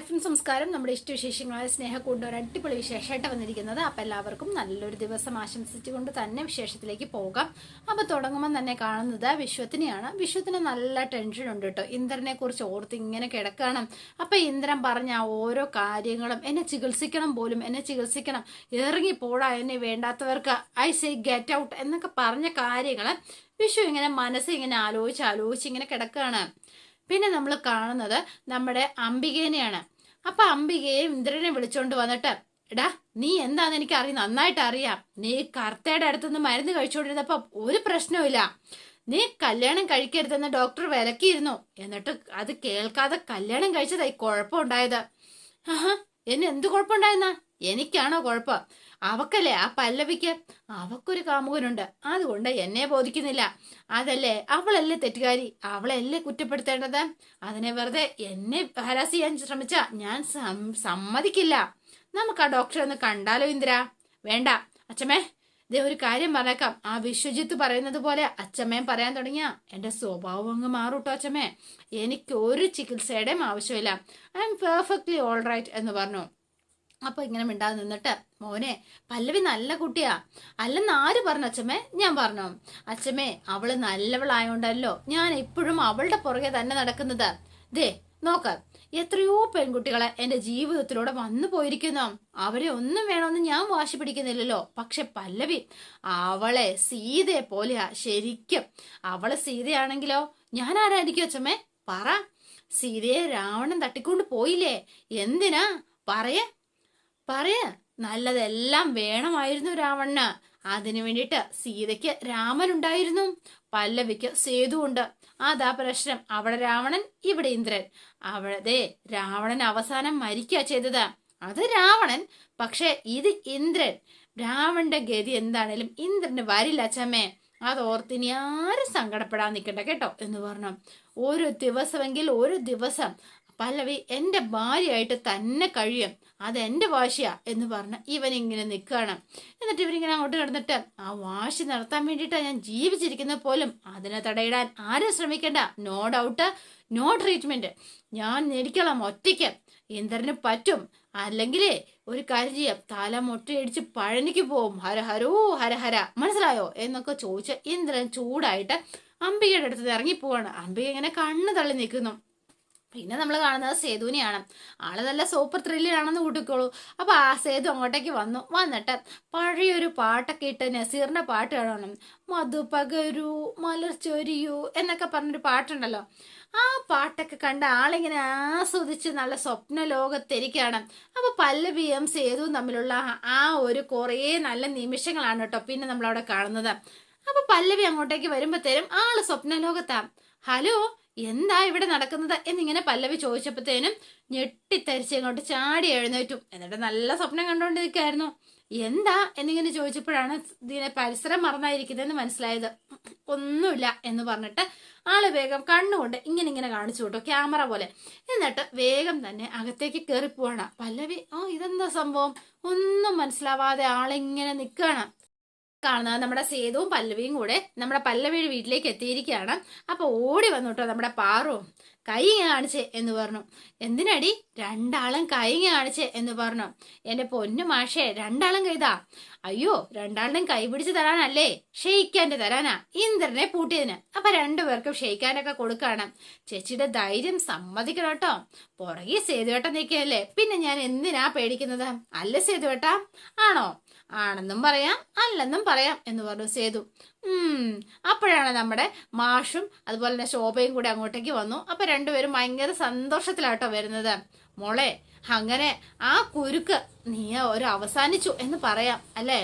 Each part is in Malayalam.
ഹായ് സംസ്കാരം നമ്മുടെ ഇഷ്ടവിശേഷങ്ങളായ സ്നേഹ കൊണ്ടൊരു അടിപൊളി വിശേഷമായിട്ട് വന്നിരിക്കുന്നത്. അപ്പം എല്ലാവർക്കും നല്ലൊരു ദിവസം ആശംസിച്ചുകൊണ്ട് തന്നെ വിശേഷത്തിലേക്ക് പോകാം. അപ്പോൾ തുടങ്ങുമ്പോൾ തന്നെ കാണുന്നത് വിശ്വത്തിനെയാണ്. വിശ്വത്തിന് നല്ല ടെൻഷൻ ഉണ്ട് കേട്ടോ. ഇന്ദ്രനെ കുറിച്ച് ഓർത്ത് ഇങ്ങനെ കിടക്കണം. അപ്പം ഇന്ദ്രൻ പറഞ്ഞ ഓരോ കാര്യങ്ങളും എന്നെ ചികിത്സിക്കണം, പോലും എന്നെ ചികിത്സിക്കണം, ഇറങ്ങിപ്പോടാ, എന്നെ വേണ്ടാത്തവർക്ക് ഐ സേ ഗെറ്റ് ഔട്ട് എന്നൊക്കെ പറഞ്ഞ കാര്യങ്ങൾ വിശ്വ ഇങ്ങനെ മനസ്സിങ്ങനെ ആലോചിച്ച് ഇങ്ങനെ കിടക്കുകയാണ്. പിന്നെ നമ്മൾ കാണുന്നത് നമ്മുടെ അംബികേനെയാണ്. അപ്പൊ അംബികയെ ഇന്ദ്രനെ വിളിച്ചോണ്ട് വന്നിട്ട്, എടാ നീ എന്താന്ന് എനിക്ക് നന്നായിട്ട് അറിയാം. നീ കർത്തയുടെ അടുത്തുനിന്ന് മരുന്ന് കഴിച്ചുകൊണ്ടിരുന്നപ്പോ ഒരു പ്രശ്നവുമില്ല. നീ കല്യാണം കഴിക്കരുതെന്ന് ഡോക്ടർ വിലക്കിയിരുന്നു. എന്നിട്ട് അത് കേൾക്കാതെ കല്യാണം കഴിച്ചതായി കുഴപ്പമുണ്ടായത്. ആഹാ, എന്നെ എന്ത് കുഴപ്പമുണ്ടായെന്നാ? എനിക്കാണോ കുഴപ്പം? അവക്കല്ലേ, ആ പല്ലവിക്ക് അവക്കൊരു കാമുകനുണ്ട്. അതുകൊണ്ട് എന്നെ ബോധിക്കുന്നില്ല. അതല്ലേ, അവളല്ലേ തെറ്റുകാരി, അവളല്ലേ കുറ്റപ്പെടുത്തേണ്ടത്. അതിനെ വെറുതെ എന്നെ ഹരാസ് ചെയ്യാൻ ശ്രമിച്ച ഞാൻ സമ്മതിക്കില്ല. നമുക്ക് ആ ഡോക്ടറെ ഒന്ന് കണ്ടാലോ ഇന്ദ്ര? വേണ്ട അച്ഛമ്മേ, ഇതേ ഒരു കാര്യം പറഞ്ഞേക്കാം. ആ വിശ്വജിത്ത് പറയുന്നത് പോലെ അച്ഛമ്മയും പറയാൻ തുടങ്ങിയ എന്റെ സ്വഭാവം അങ്ങ് മാറൂട്ടോ അച്ഛമ്മേ. എനിക്ക് ഒരു ചികിത്സയുടെയും ആവശ്യമില്ല. I am perfectly all right എന്ന് പറഞ്ഞു. അപ്പൊ ഇങ്ങനെ മിണ്ടാതെ നിന്നിട്ട്, മോനെ പല്ലവി നല്ല കുട്ടിയാ അല്ലെന്ന് ആര് പറഞ്ഞു അച്ഛമ്മേ? ഞാൻ പറഞ്ഞു. അച്ഛമ്മേ, അവള് നല്ലവളായോണ്ടല്ലോ ഞാൻ ഇപ്പോഴും അവളുടെ പുറകെ തന്നെ നടക്കുന്നത്. ദേ നോക്ക, എത്രയോ പെൺകുട്ടികളെ എന്റെ ജീവിതത്തിലൂടെ വന്നു പോയിരിക്കുന്നു. അവരെ ഒന്നും വേണമെന്ന് ഞാൻ വാശി പിടിക്കുന്നില്ലല്ലോ. പക്ഷെ പല്ലവി അവളെ സീതയെ പോലെയാ. ശരിക്കും അവള് സീതയാണെങ്കിലോ ഞാൻ ആരായിരിക്കും അച്ഛമ്മേ? പറ. സീതയെ രാവണൻ തട്ടിക്കൊണ്ട് പോയില്ലേ? എന്തിനാ? പറയ. നല്ലതെല്ലാം വേണമായിരുന്നു രാവണന്. അതിനു വേണ്ടിയിട്ട് സീതയ്ക്ക് രാമനുണ്ടായിരുന്നു, പല്ലവിക്ക് സേതു ഉണ്ട്. അതാ പ്രശ്നം. അവിടെ രാവണൻ, ഇവിടെ ഇന്ദ്രൻ. അവിടെ രാവണൻ അവസാനം മരിക്കുക ചെയ്തത്. അത് രാവണൻ, പക്ഷെ ഇത് ഇന്ദ്രൻ. രാവണന്റെ ഗതി എന്താണേലും ഇന്ദ്രന് വരില്ല അച്ഛമ്മേ. അതോർത്തിനി ആരും സങ്കടപ്പെടാൻ നിൽക്കണ്ട കേട്ടോ എന്ന് പറഞ്ഞു. ഒരു ദിവസമെങ്കിൽ ഒരു ദിവസം പല്ലവി എന്റെ ഭാര്യയായിട്ട് തന്നെ കഴിയും, അതെന്റെ വാശിയാ എന്ന് പറഞ്ഞ് ഇവനിങ്ങനെ നിൽക്കുകയാണ്. എന്നിട്ട് ഇവരിങ്ങനെ അങ്ങോട്ട് കിടന്നിട്ട്, ആ വാശി നടത്താൻ വേണ്ടിയിട്ടാണ് ഞാൻ ജീവിച്ചിരിക്കുന്നത് പോലും. അതിനെ തടയിടാൻ ആരും ശ്രമിക്കണ്ട. No doubt, no treatment. ഞാൻ നേടിക്കണം ഒറ്റയ്ക്ക്. ഇന്ദ്രന് പറ്റും. അല്ലെങ്കിലേ ഒരു കാര്യം ചെയ്യാം, തല മുട്ടയടിച്ച് പഴനിക്ക് പോവും. ഹരഹരോ ഹരഹര, മനസ്സിലായോ എന്നൊക്കെ ചോദിച്ച് ഇന്ദ്രൻ ചൂടായിട്ട് അംബികയുടെ അടുത്ത് ഇറങ്ങിപ്പോവാണ്. അംബിക ഇങ്ങനെ കണ്ണ് തള്ളി നിൽക്കുന്നു. പിന്നെ നമ്മൾ കാണുന്നത് സേതുവിനെയാണ്. ആള് നല്ല സൂപ്പർ ത്രില്ലിലാണെന്ന് കൂട്ടിക്കോളൂ. അപ്പൊ ആ സേതു അങ്ങോട്ടേക്ക് വന്നിട്ട് പഴയൊരു പാട്ടൊക്കെ ഇട്ട് നസീറിന്റെ പാട്ട് കാണണം. മധു പകരൂ മലർ ചൊരിയൂ എന്നൊക്കെ പറഞ്ഞൊരു പാട്ടുണ്ടല്ലോ. ആ പാട്ടൊക്കെ കണ്ട ആളിങ്ങനെ ആസ്വദിച്ച് നല്ല സ്വപ്ന ലോകത്തിരിക്കുകയാണ്. അപ്പൊ പല്ലവിയും സേതുവും തമ്മിലുള്ള ആ ഒരു കുറേ നല്ല നിമിഷങ്ങളാണ് കേട്ടോ പിന്നെ നമ്മളവിടെ കാണുന്നത്. അപ്പൊ പല്ലവി അങ്ങോട്ടേക്ക് വരുമ്പോഴത്തേനും ആള് സ്വപ്ന ലോകത്താ. ഹലോ, എന്താ ഇവിടെ നടക്കുന്നത് എന്നിങ്ങനെ പല്ലവി ചോദിച്ചപ്പോഴത്തേനും ഞെട്ടിത്തരിച്ച് ഇങ്ങോട്ട് ചാടി എഴുന്നേറ്റു. എന്നിട്ട് നല്ല സ്വപ്നം കണ്ടുകൊണ്ടിരിക്കുകയായിരുന്നു. എന്താ എന്നിങ്ങനെ ചോദിച്ചപ്പോഴാണ് ഇതിനെ പരിസരം മറന്നായിരിക്കുന്നതെന്ന് മനസ്സിലായത്. ഒന്നുമില്ല എന്ന് പറഞ്ഞിട്ട് ആള് വേഗം കണ്ണുകൊണ്ട് ഇങ്ങനെ കാണിച്ചു കേട്ടോ, ക്യാമറ പോലെ. എന്നിട്ട് വേഗം തന്നെ അകത്തേക്ക് കയറി പോവാണ്. പല്ലവി ഇതെന്താ സംഭവം ഒന്നും മനസ്സിലാവാതെ ആളിങ്ങനെ നിൽക്കുകയാണ്. കാണുന്നത് നമ്മുടെ സേതുവും പല്ലവിയും കൂടെ നമ്മുടെ പല്ലവിയുടെ വീട്ടിലേക്ക് എത്തിയിരിക്കുകയാണ്. അപ്പൊ ഓടി വന്നു കേട്ടോ നമ്മുടെ പാറു. കൈ കാണിച്ചേ എന്ന് പറഞ്ഞു. എന്തിനടി? രണ്ടാളും കൈ കാണിച്ചേ എന്ന് പറഞ്ഞു. എന്റെ പൊന്നു മാഷേ, രണ്ടാളും കൈതാ? അയ്യോ, രണ്ടാളും കൈ പിടിച്ച് തരാനല്ലേ, ഷെയ്ക്കാൻ്റെ തരാനാ ഇന്ദ്രനെ പൂട്ടിയതിന്. അപ്പൊ രണ്ടുപേർക്കും ഷെയ്ക്കാനൊക്കെ കൊടുക്കാണ്. ചേച്ചിയുടെ ധൈര്യം സമ്മതിക്കണം കേട്ടോ. പുറകെ സേതുവേട്ട നിൽക്കുകയല്ലേ, പിന്നെ ഞാൻ എന്തിനാ പേടിക്കുന്നത്? അല്ലേ സേതുവേട്ട? ആണോ? ആണെന്നും പറയാം അല്ലെന്നും പറയാം എന്ന് പറഞ്ഞു സേതു. അപ്പോഴാണ് നമ്മുടെ മാഷും അതുപോലെ തന്നെ ശോഭയും കൂടെ അങ്ങോട്ടേക്ക് വന്നു. അപ്പൊ രണ്ടുപേരും ഭയങ്കര സന്തോഷത്തിലാട്ടോ വരുന്നത്. മോളെ, അങ്ങനെ ആ കുരുക്ക് നീ ഒരു അവസാനിച്ചു എന്ന് പറയാം അല്ലേ?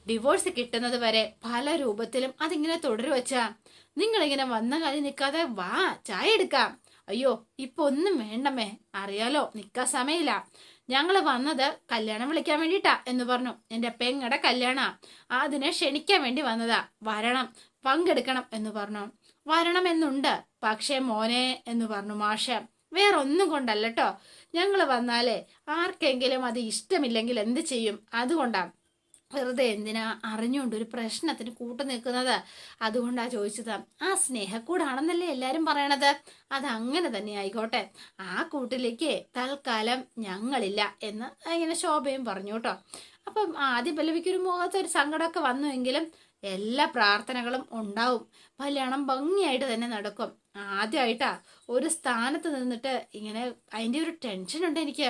ഡിവോഴ്സ് കിട്ടുന്നത് വരെ പല രൂപത്തിലും അതിങ്ങനെ തുടരുവച്ചാ. നിങ്ങളിങ്ങനെ വന്ന കാര്യം നിൽക്കാതെ വാ, ചായ എടുക്കാം. അയ്യോ, ഇപ്പൊ ഒന്നും വേണ്ടമേ, അറിയാലോ നിക്കാൻ സമയമില്ല. ഞങ്ങള് വന്നത് കല്യാണം വിളിക്കാൻ വേണ്ടിട്ടാ എന്ന് പറഞ്ഞു. എന്റെ പെങ്ങടെ കല്യാണ, അതിനെ ക്ഷണിക്കാൻ വേണ്ടി വന്നതാ. വരണം, പങ്കെടുക്കണം എന്ന് പറഞ്ഞു. വരണം എന്നുണ്ട്, പക്ഷേ മോനെ എന്ന് പറഞ്ഞു മാഷ. വേറൊന്നും കൊണ്ടല്ലോ, ഞങ്ങള് വന്നാലേ ആർക്കെങ്കിലും അത് ഇഷ്ടമില്ലെങ്കിൽ എന്ത് ചെയ്യും, അതുകൊണ്ടാ. വെറുതെ എന്തിനാ അറിഞ്ഞുകൊണ്ട് ഒരു പ്രശ്നത്തിന് കൂട്ടു നിൽക്കുന്നത്? അതുകൊണ്ടാ ചോദിച്ചത്. ആ സ്നേഹക്കൂടാണെന്നല്ലേ എല്ലാരും പറയണത്. അതങ്ങനെ തന്നെ ആയിക്കോട്ടെ. ആ കൂട്ടിലേക്ക് തൽക്കാലം ഞങ്ങളില്ല എന്ന് ഇങ്ങനെ ശോഭയും പറഞ്ഞു കേട്ടോ. അപ്പം ആദ്യം പല്ലവിക്കൊരു മുഖത്തൊരു സങ്കടമൊക്കെ വന്നുവെങ്കിലും എല്ലാ പ്രാർത്ഥനകളും ഉണ്ടാവും. കല്യാണം ഭംഗിയായിട്ട് തന്നെ നടക്കും. ആദ്യമായിട്ടാ ഒരു സ്ഥാനത്ത് നിന്നിട്ട് ഇങ്ങനെ അതിൻ്റെ ഒരു ടെൻഷൻ ഉണ്ട് എനിക്ക്.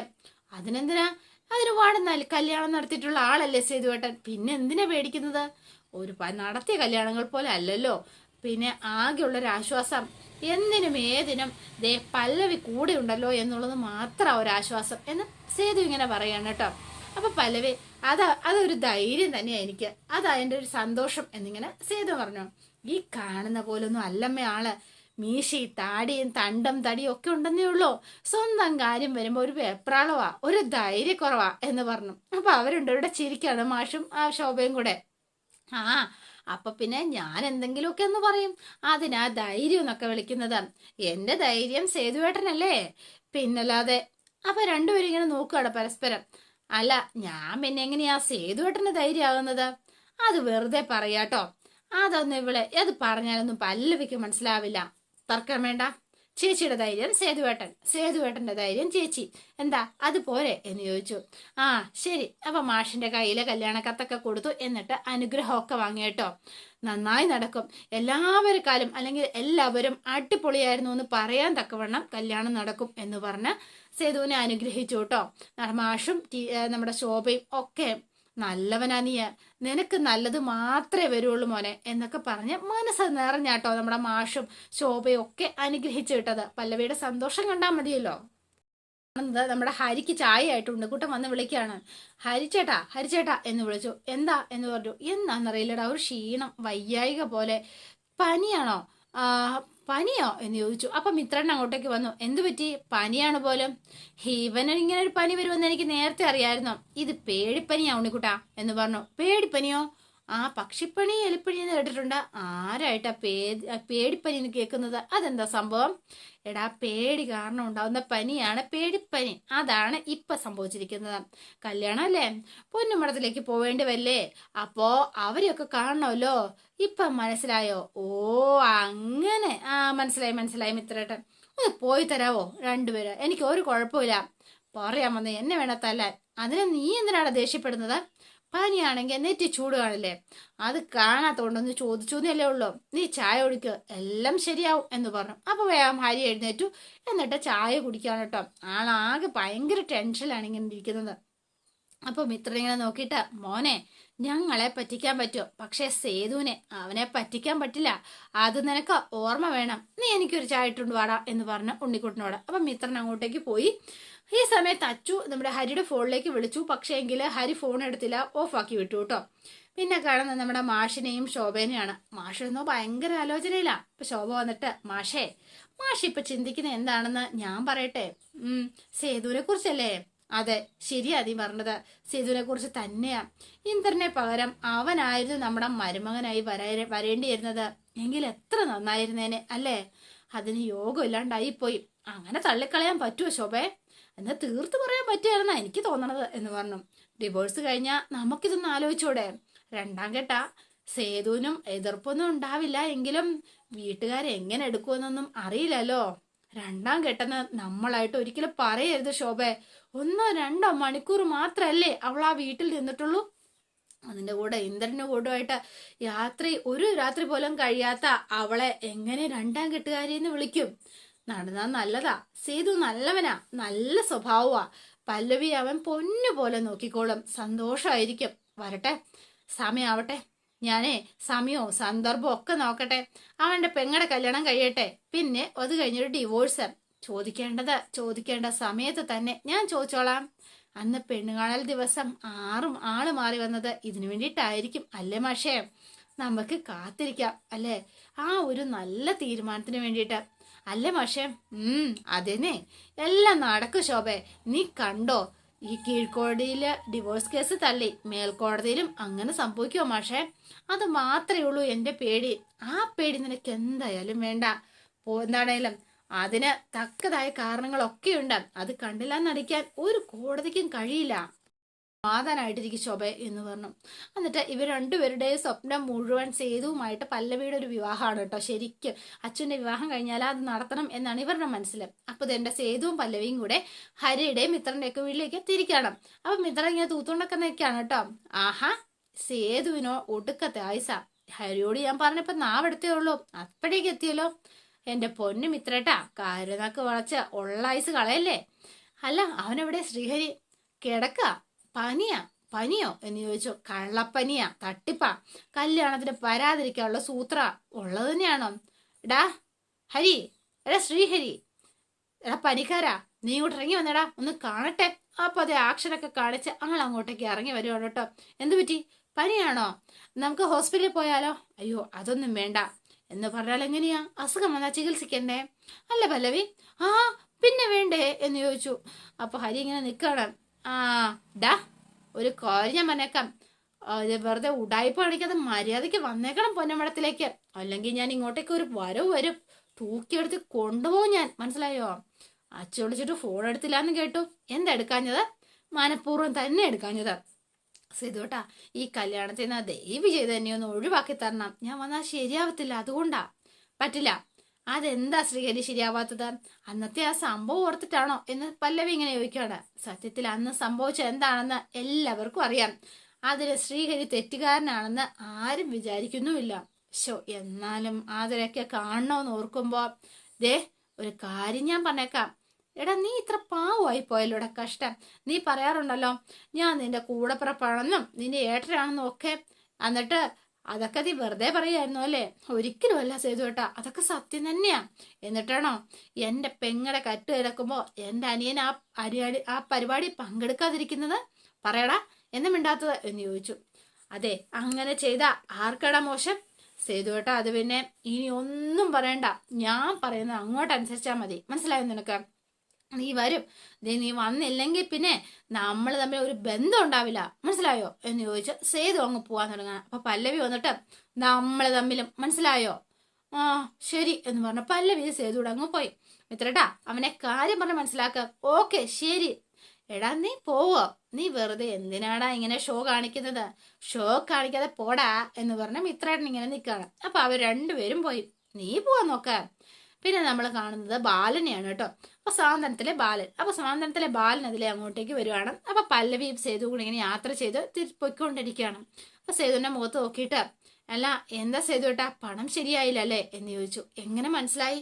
അതിനെന്തിനാ? അതിനൊരുപാട് കല്യാണം നടത്തിയിട്ടുള്ള ആളല്ലേ സേതുവേട്ടൻ. പിന്നെ എന്തിനാ പേടിക്കുന്നത്? ഒരു നടത്തിയ കല്യാണങ്ങൾ പോലെ അല്ലല്ലോ. പിന്നെ ആകെയുള്ളൊരാശ്വാസം എന്തിനും ഏതിനും ദേ പല്ലവി കൂടെ ഉണ്ടല്ലോ എന്നുള്ളത് മാത്രം ഒരാശ്വാസം എന്ന് സേതു ഇങ്ങനെ പറയാണ് കേട്ടോ. അപ്പൊ പല്ലവി അതൊരു ധൈര്യം തന്നെയാ എനിക്ക്, അതാ എൻ്റെ ഒരു സന്തോഷം എന്നിങ്ങനെ സേതു പറഞ്ഞു. ഈ കാണുന്ന പോലൊന്നും അല്ലമ്മ ആള്. മീശി താടിയും തണ്ടം തടിയും ഒക്കെ ഉണ്ടെന്നേ ഉള്ളൂ. സ്വന്തം കാര്യം വരുമ്പോ ഒരു വെപ്രാളവാ, ഒരു ധൈര്യക്കുറവാ എന്ന് പറഞ്ഞു. അപ്പൊ അവരുണ്ട് ഇവിടെ ചിരിക്കാണ് മാഷും ആ ശോഭയും കൂടെ. ആ അപ്പൊ പിന്നെ ഞാൻ എന്തെങ്കിലുമൊക്കെ എന്ന് പറയും, അതിനാ ധൈര്യം എന്നൊക്കെ വിളിക്കുന്നത്. എന്റെ ധൈര്യം സേതുവേട്ടനല്ലേ, പിന്നല്ലാതെ. അപ്പൊ രണ്ടുപേരും ഇങ്ങനെ നോക്കുകയാണ് പരസ്പരം. അല്ല, ഞാൻ പിന്നെ എങ്ങനെയാ സേതുവേട്ടന് ധൈര്യമാകുന്നത്? അത് വെറുതെ പറയാട്ടോ. അതൊന്നും അത് പറഞ്ഞാലൊന്നും പല്ലവിക്ക് മനസ്സിലാവില്ല. തർക്കം വേണ്ട. ചേച്ചിയുടെ ധൈര്യം സേതുവേട്ടൻ, സേതുവേട്ടന്റെ ധൈര്യം ചേച്ചി. എന്താ അതുപോലെ എന്ന് ചോദിച്ചു. ആ ശരി. അപ്പൊ മാഷിന്റെ കയ്യിലെ കല്യാണക്കത്തൊക്കെ കൊടുത്തു, എന്നിട്ട് അനുഗ്രഹമൊക്കെ വാങ്ങിയേട്ടോ. നന്നായി നടക്കും. എല്ലാവരെക്കാളും അല്ലെങ്കിൽ എല്ലാവരും അടിപൊളിയായിരുന്നു എന്ന് പറയാൻ തക്കവണ്ണം കല്യാണം നടക്കും എന്ന് പറഞ്ഞ് സേതുവിനെ അനുഗ്രഹിച്ചു കേട്ടോ. മാഷും നമ്മുടെ ശോഭയും ഒക്കെ നല്ലവനാ നീ, നിനക്ക് നല്ലത് മാത്രമേ വരുള്ളൂ മോനെ എന്നൊക്കെ പറഞ്ഞ് മനസ്സ് നിറഞ്ഞാട്ടോ നമ്മുടെ മാഷും ശോഭയും ഒക്കെ അനുഗ്രഹിച്ചു വിട്ടത്. പല്ലവിയുടെ സന്തോഷം കണ്ടാൽ മതിയല്ലോ. നമ്മുടെ ഹരിക്ക് ചായ ആയിട്ടുണ്ട്. കൂട്ടം വന്ന് വിളിക്കുകയാണ്. ഹരിച്ചേട്ടാ ഹരിച്ചേട്ടാ എന്ന് വിളിച്ചു. എന്താ എന്ന് പറഞ്ഞു. എന്താണെന്നറിയില്ലടാ, ഒരു ക്ഷീണം, വയ്യായിക പോലെ. പനിയാണോ? പനിയോ എന്ന് ചോദിച്ചു. അപ്പം മിത്രണ്ണൻ അങ്ങോട്ടേക്ക് വന്നു. എന്തു പറ്റി? പനിയാണ് പോലും. ഇവന് ഇങ്ങനെ ഒരു പനി വരുമെന്ന് എനിക്ക് നേരത്തെ അറിയാമായിരുന്നു. ഇത് പേടിപ്പനിയാ ഉണ്ണിക്കുട്ടാ എന്ന് പറഞ്ഞു. പേടിപ്പനിയോ? ആ പക്ഷിപ്പനി എലിപ്പനി എന്ന് കേട്ടിട്ടുണ്ട്. ആരായിട്ടാ പേടിപ്പനി എന്ന് കേൾക്കുന്നത്? അതെന്താ സംഭവം? എടാ, പേടി കാരണം ഉണ്ടാവുന്ന പനിയാണ് പേടിപ്പനി. അതാണ് ഇപ്പൊ സംഭവിച്ചിരിക്കുന്നത്. കല്യാണം അല്ലേ, പൊന്നുമടത്തിലേക്ക് പോവേണ്ടി വല്ലേ, അപ്പോ അവരെയൊക്കെ കാണണമല്ലോ. ഇപ്പൊ മനസ്സിലായോ? ഓ അങ്ങനെ. മനസ്സിലായി മനസ്സിലായി മിത്രേട്ടൻ. ഒന്ന് പോയി തരാവോ രണ്ടുപേര്? എനിക്ക് ഒരു കുഴപ്പമില്ല. പറയാൻ വന്ന് എന്നെ വേണ തല്ലാൻ. അതിന് നീ എന്തിനാണ് ദേഷ്യപ്പെടുന്നത്? പനിയാണെങ്കിൽ നെറ്റി ചൂട് കാണില്ലേ, അത് കാണാത്തോണ്ടൊന്ന് ചോദിച്ചു എന്നല്ലേ ഉള്ളൂ. നീ ചായ കുടിക്കുക, എല്ലാം ശരിയാവും എന്ന് പറഞ്ഞു. അപ്പൊ വേഗം ഹരി എഴുന്നേറ്റു. എന്നിട്ട് ചായ കുടിക്കാണ് കേട്ടോ. ആളാകെ ഭയങ്കര ടെൻഷനിലാണ് ഇങ്ങനെ ഇരിക്കുന്നത്. അപ്പൊ മിത്രൻ ഇങ്ങനെ നോക്കിയിട്ട്, മോനെ ഞങ്ങളെ പറ്റിക്കാൻ പറ്റും, പക്ഷെ സേതുവിനെ അവനെ പറ്റിക്കാൻ പറ്റില്ല. അത് നിനക്ക് ഓർമ്മ വേണം. നീ എനിക്കൊരു ചായ ഇട്ടുണ്ട് വാടാ എന്ന് പറഞ്ഞു ഉണ്ണിക്കുട്ടനോട്. അപ്പൊ മിത്രൻ അങ്ങോട്ടേക്ക് പോയി. ഈ സമയത്ത് അച്ചു നമ്മുടെ ഹരിയുടെ ഫോണിലേക്ക് വിളിച്ചു. പക്ഷേ എങ്കിൽ ഹരി ഫോൺ എടുത്തില്ല, ഓഫാക്കി വിട്ടു കേട്ടോ. പിന്നെ കാണുന്നത് നമ്മുടെ മാഷിനെയും ശോഭേനെയാണ്. മാഷെന്നോ ഭയങ്കര ആലോചനയില്ല. ഇപ്പൊ ശോഭ വന്നിട്ട്, മാഷ് ഇപ്പൊ ചിന്തിക്കുന്നത് എന്താണെന്ന് ഞാൻ പറയട്ടെ? സേതുവിനെ കുറിച്ചല്ലേ? അതെ, ശരിയാ നീ പറഞ്ഞത്. സേതുവിനെ കുറിച്ച് തന്നെയാ. ഇന്ദ്രനെ പകരം അവനായിരുന്നു നമ്മുടെ മരുമകനായി വരേണ്ടിയിരുന്നത്. എങ്കിൽ എത്ര നന്നായിരുന്നേനെ അല്ലേ? അതിന് യോഗം ഇല്ലാണ്ടായിപ്പോയി. അങ്ങനെ തള്ളിക്കളയാൻ പറ്റുമോ ശോഭേ? എന്നാൽ തീർത്ത് പറയാൻ പറ്റുമായിരുന്നാ എനിക്ക് തോന്നണത് എന്ന് പറഞ്ഞു. ഡിവോഴ്സ് കഴിഞ്ഞാൽ നമുക്കിതൊന്ന് ആലോചിച്ചൂടെ? രണ്ടാം കെട്ട സേതുവിനും എതിർപ്പൊന്നും ഉണ്ടാവില്ല, എങ്കിലും വീട്ടുകാരെങ്ങനെ എടുക്കുമെന്നൊന്നും അറിയില്ലല്ലോ. രണ്ടാം കെട്ടെന്ന് നമ്മളായിട്ട് ഒരിക്കലും പറയരുത് ശോഭേ. 1-2 മണിക്കൂർ മാത്രല്ലേ അവൾ ആ വീട്ടിൽ നിന്നിട്ടുള്ളൂ. അതിന്റെ കൂടെ ഇന്ദ്രന്റെ കൂട്ടുമായിട്ട് ഒരു രാത്രി പോലും കഴിയാത്ത അവളെ എങ്ങനെ രണ്ടാം കെട്ടുകാരിന്ന് വിളിക്കും? നടന്നാ നല്ലതാ. സേതു നല്ലവനാ, നല്ല സ്വഭാവമാ. പല്ലവി അവൻ പൊന്നു പോലെ നോക്കിക്കോളും. സന്തോഷമായിരിക്കും. വരട്ടെ, സമയാവട്ടെ. ഞാനേ സമയവും സന്ദർഭവും ഒക്കെ നോക്കട്ടെ. അവന്റെ പെങ്ങടെ കല്യാണം കഴിയട്ടെ, പിന്നെ അത് കഴിഞ്ഞൊരു ഡിവോഴ്സ്. ചോദിക്കേണ്ട സമയത്ത് തന്നെ ഞാൻ ചോദിച്ചോളാം. അന്ന് പെണ്ണുകാണൽ ദിവസം ആള് മാറി വന്നത് ഇതിനു വേണ്ടിയിട്ടായിരിക്കും അല്ലേ മാഷേ? നമുക്ക് കാത്തിരിക്കാം അല്ലേ, ആ ഒരു നല്ല തീരുമാനത്തിന് വേണ്ടിയിട്ട് അല്ലേ മാഷേ? അതന്നെ, എല്ലാം നടക്കും ശോഭേ. നീ കണ്ടോ, ഈ കീഴ്ക്കോടതിയില് ഡിവോഴ്സ് കേസ് തള്ളി, മേൽക്കോടതിയിലും അങ്ങനെ സംഭവിക്കുമോ മാഷേ? അത് മാത്രമേ ഉള്ളൂ എന്റെ പേടി. ആ പേടി നിനക്ക് എന്തായാലും വേണ്ട. എന്താണേലും അതിന് തക്കതായ കാരണങ്ങളൊക്കെ ഉണ്ട്. അത് കണ്ടില്ല നടിക്കാൻ ഒരു കോടതിക്കും കഴിയില്ല. സമാധാനായിട്ടിരിക്കും ശോഭ എന്ന് പറഞ്ഞു. എന്നിട്ട് ഇവർ രണ്ടുപേരുടെയും സ്വപ്നം മുഴുവൻ സേതുവുമായിട്ട് പല്ലവിയുടെ ഒരു വിവാഹമാണ് കേട്ടോ. ശരിക്കും അച്ഛൻ്റെ വിവാഹം കഴിഞ്ഞാൽ അത് നടത്തണം എന്നാണ് ഇവരുടെ മനസ്സിൽ. അപ്പൊ ഇതെന്റെ സേതുവും പല്ലവിയും കൂടെ ഹരിയുടെയും മിത്രന്റെയൊക്കെ വീട്ടിലേക്ക് തിരിക്കണം. അപ്പൊ മിത്രൻ ഇങ്ങനെ തൂത്തുകൊണ്ടൊക്കെ നിൽക്കുകയാണ് കേട്ടോ. ആഹാ, സേതുവിനോ ഒടുക്കത്തെ ആയുസ. ഹരിയോട് ഞാൻ പറഞ്ഞപ്പോ നാവെടുത്തേ ഉള്ളൂ, അപ്പോഴേക്ക് എത്തിയല്ലോ. എന്റെ പൊന്നു മിത്രേട്ടാ, കരുനക്ക് വളച്ച് ഉള്ള ആയുസ് കളയല്ലേ. അല്ല, അവനെവിടെ ശ്രീഹരി? കിടക്ക. പനിയോ എന്ന് ചോദിച്ചു. കള്ളപ്പനിയാ, തട്ടിപ്പാ, കല്യാണത്തിന് വരാതിരിക്കാനുള്ള സൂത്ര ഉള്ളത് തന്നെയാണോ? എടാ ഹരി, എടാ ശ്രീഹരി, എടാ പനിക്കാരാ, നീ ഇങ്ങോട്ട് ഇറങ്ങി വന്നടാ, ഒന്ന് കാണട്ടെ. അപ്പൊ അതേ ആക്ഷനൊക്കെ കാണിച്ച് ആൾ അങ്ങോട്ടേക്ക് ഇറങ്ങി വരുവാണ് കേട്ടോ. എന്തു പറ്റി? പനിയാണോ? നമുക്ക് ഹോസ്പിറ്റലിൽ പോയാലോ? അയ്യോ അതൊന്നും വേണ്ട. എന്ന് പറഞ്ഞാൽ എങ്ങനെയാ? അസുഖം വന്നാ ചികിത്സിക്കണ്ടേ? അല്ല പല്ലവി. ആ പിന്നെ വേണ്ടേ എന്ന് ചോദിച്ചു. അപ്പൊ ഹരി ഇങ്ങനെ നിൽക്കണം. ഡാ, ഒരു കാര്യം ഞാൻ പറഞ്ഞേക്കാം, വെറുതെ ഉടായ്പ കാണിക്കാതെ മര്യാദയ്ക്ക് വന്നേക്കണം പൊന്നമ്പലത്തിലേക്ക്, അല്ലെങ്കിൽ ഞാൻ ഇങ്ങോട്ടേക്ക് ഒരു വരും, തൂക്കിയെടുത്ത് കൊണ്ടുപോകും ഞാൻ, മനസ്സിലായോ? അച്ഛ വിളിച്ചിട്ട് ഫോൺ എടുത്തില്ലാന്ന് കേട്ടു. എന്താ എടുക്കാഞ്ഞത്? മനഃപൂർവ്വം തന്നെ എടുക്കാഞ്ഞത്. സേതുട്ടാ, ഈ കല്യാണത്തിൽ നിന്ന് ദയവ് ചെയ്ത് തന്നെ ഒന്ന് ഒഴിവാക്കി തരണം, ഞാൻ വന്നാൽ ശരിയാവത്തില്ല, അതുകൊണ്ടാ. പറ്റില്ല. അതെന്താ ശ്രീഹരി ശരിയാവാത്തത്? അന്നത്തെ ആ സംഭവം ഓർത്തിട്ടാണോ എന്ന് പല്ലവി ഇങ്ങനെ ചോദിക്കുകയാണ്. സത്യത്തിൽ അന്ന് സംഭവിച്ചത് എന്താണെന്ന് എല്ലാവർക്കും അറിയാം. അതിന് ശ്രീഹരി തെറ്റുകാരനാണെന്ന് ആരും വിചാരിക്കുന്നുമില്ല. എന്നാലും അതിലൊക്കെ കാണണമെന്ന് ഓർക്കുമ്പോ ദേ ഒരു കാര്യം ഞാൻ പറഞ്ഞേക്കാം. എടാ, നീ ഇത്ര പാവമായി പോയല്ലോടാ, കഷ്ടം. നീ പറയാറുണ്ടല്ലോ ഞാൻ നിന്റെ കൂടപ്പിറപ്പാണെന്നും നിന്റെ ഏട്ടനാണെന്നും ഒക്കെ. എന്നിട്ട് അതൊക്കെ നീ വെറുതെ പറയായിരുന്നു അല്ലേ? ഒരിക്കലും അല്ല സേതുവേട്ടാ, അതൊക്കെ സത്യം തന്നെയാ. എന്നിട്ടാണോ എന്റെ പെങ്ങടെ കറ്റ് കിടക്കുമ്പോ എന്റെ അനിയൻ ആ പരിപാടി പങ്കെടുക്കാതിരിക്കുന്നത്? പറയടാ, എന്നും മിണ്ടാത്തത് എന്ന് ചോദിച്ചു. അതെ, അങ്ങനെ ചെയ്ത ആർക്കടാ മോശം? സേതുവേട്ടാ, അത് പിന്നെ ഇനി ഒന്നും പറയണ്ട, ഞാൻ പറയുന്നത് അങ്ങോട്ടനുസരിച്ചാ മതി, മനസ്സിലായോ നിനക്ക്? നീ വരും, നീ വന്നില്ലെങ്കിൽ പിന്നെ നമ്മൾ തമ്മിൽ ഒരു ബന്ധം ഉണ്ടാവില്ല, മനസ്സിലായോ എന്ന് ചോദിച്ചു. സേതു അങ്ങ് പോവാൻ തുടങ്ങാൻ. അപ്പൊ പല്ലവി വന്നിട്ട് നമ്മൾ തമ്മിലും, മനസ്സിലായോ? ആ ശരി എന്ന് പറഞ്ഞു പല്ലവി സേതുവിടെ അങ്ങ് പോയി. മിത്രട്ടാ, അവനെ കാര്യം പറഞ്ഞ് മനസ്സിലാക്ക. ഓക്കെ ശരി. എടാ നീ പോവോ? നീ വെറുതെ എന്തിനാടാ ഇങ്ങനെ ഷോ കാണിക്കുന്നത്? ഷോ കാണിക്കാതെ പോടാ എന്ന് പറഞ്ഞ മിത്രേട്ടൻ ഇങ്ങനെ നിൽക്കുകയാണ്. അപ്പൊ അവർ രണ്ടുപേരും പോയി. നീ പോവാൻ നോക്ക. പിന്നെ നമ്മൾ കാണുന്നത് ബാലനെയാണ് കേട്ടോ. അപ്പൊ സ്വാതന്ത്ര്യത്തിലെ ബാലൻ. അപ്പൊ സ്വാതന്ത്ര്യത്തിലെ ബാലൻ അതിലെ അങ്ങോട്ടേക്ക് വരുവാണ്. അപ്പൊ പല്ലവിയും സേതു കൂടി ഇങ്ങനെ യാത്ര ചെയ്ത് പൊയ്ക്കൊണ്ടിരിക്കുകയാണ്. അപ്പൊ സേതുവിന്റെ മുഖത്ത് നോക്കിയിട്ട്, അല്ല എന്താ സേതു ഏട്ടാ, പണം ശരിയായില്ല അല്ലേ എന്ന് ചോദിച്ചു. എങ്ങനെ മനസ്സിലായി?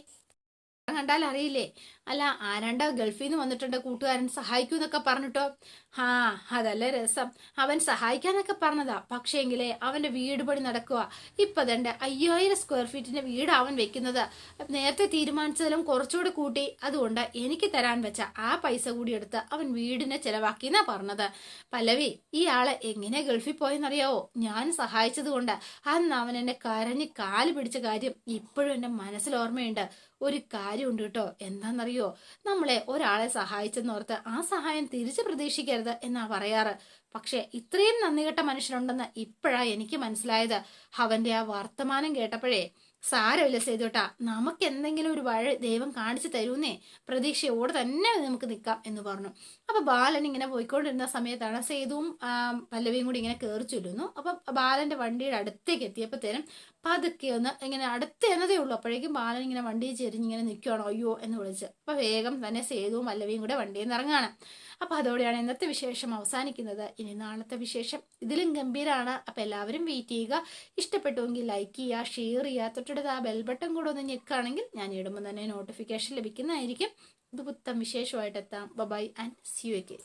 കണ്ടാൽ അറിയില്ലേ? അല്ല, ആരാണ്ട ഗൾഫിൽ നിന്ന് വന്നിട്ടുണ്ട്, കൂട്ടുകാരൻ സഹായിക്കൂന്നൊക്കെ പറഞ്ഞിട്ടോ. ഹാ, അതല്ലേ രസം. അവൻ സഹായിക്കാനൊക്കെ പറഞ്ഞതാ, പക്ഷേങ്കിലേ അവന്റെ വീട് പണി നടക്കുക. ഇപ്പൊ തന്നെ 5000 സ്ക്വയർ ഫീറ്റിന്റെ വീട് അവൻ വെക്കുന്നത്. നേരത്തെ തീരുമാനിച്ചതിലും കുറച്ചുകൂടി കൂട്ടി, അതുകൊണ്ട് എനിക്ക് തരാൻ വെച്ച ആ പൈസ കൂടി എടുത്ത് അവൻ വീടിനെ ചെലവാക്കിന്നാ പറഞ്ഞത്. പല്ലവി, ഈ ആളെ എങ്ങനെ ഗൾഫിൽ പോയെന്നറിയാവോ? ഞാൻ സഹായിച്ചത് കൊണ്ട്. അന്ന് അവൻ എന്നെ കരഞ്ഞ് കാല് പിടിച്ച കാര്യം ഇപ്പോഴും എന്റെ മനസ്സിൽ ഓർമ്മയുണ്ട്. ഒരു കാര്യമുണ്ട് കേട്ടോ, എന്താണെന്നറിയോ? നമ്മളെ ഒരാളെ സഹായിച്ചെന്നോർത്ത് ആ സഹായം തിരിച്ചു പ്രതീക്ഷിക്കരുത് എന്നാ പറയാറ്. പക്ഷെ ഇത്രയും നന്ദി കെട്ട മനുഷ്യനുണ്ടെന്ന് ഇപ്പോഴാ എനിക്ക് മനസ്സിലായത്. അവന്റെ ആ വർത്തമാനം കേട്ടപ്പോഴേ, സാരമില്ല സേതുട്ടാ, നമുക്ക് എന്തെങ്കിലും ഒരു വഴി ദൈവം കാണിച്ചു തരൂന്നേ, പ്രതീക്ഷയോടെ തന്നെ നമുക്ക് നിൽക്കാം എന്ന് പറഞ്ഞു. അപ്പൊ ബാലൻ ഇങ്ങനെ പോയിക്കൊണ്ടിരുന്ന സമയത്താണ് സേതുവും പല്ലവിയും കൂടി ഇങ്ങനെ കയറി ചൊല്ലുന്നു. അപ്പൊ ബാലന്റെ വണ്ടിയുടെ അടുത്തേക്ക് എത്തിയപ്പോഴത്തേനും പതുക്കെ ഒന്ന് ഇങ്ങനെ അടുത്ത് എന്നതേ ഉള്ളൂ. അപ്പോഴേക്കും ബാലൻ ഇങ്ങനെ വണ്ടിയിൽ ചെരിഞ്ഞിങ്ങനെ നിൽക്കുകയാണോ അയ്യോ എന്ന് വിളിച്ച്. അപ്പൊ വേഗം തന്നെ സേതുവും പല്ലവിയും കൂടെ വണ്ടിയിൽ നിന്ന് ഇറങ്ങാണ്. അപ്പൊ അതോടെയാണ് ഇന്നത്തെ വിശേഷം അവസാനിക്കുന്നത്. ഇനി നാളത്തെ വിശേഷം ഇതിലും ഗംഭീരമാണ്. അപ്പൊ എല്ലാവരും വെയിറ്റ് ചെയ്യുക. ഇഷ്ടപ്പെട്ടുവെങ്കിൽ ലൈക്ക് ചെയ്യുക, ഷെയർ ചെയ്യുക, തൊട്ടടുത്ത് ആ ബെൽ ബട്ടൺ കൂടെ ഒന്ന് ഞെക്കുകയാണെങ്കിൽ ഞാൻ ഇടുമ്പോൾ തന്നെ നോട്ടിഫിക്കേഷൻ ലഭിക്കുന്നതായിരിക്കും. ഇത് പുത്തൻ വിശേഷമായിട്ട് എത്താം. Bye and see you again.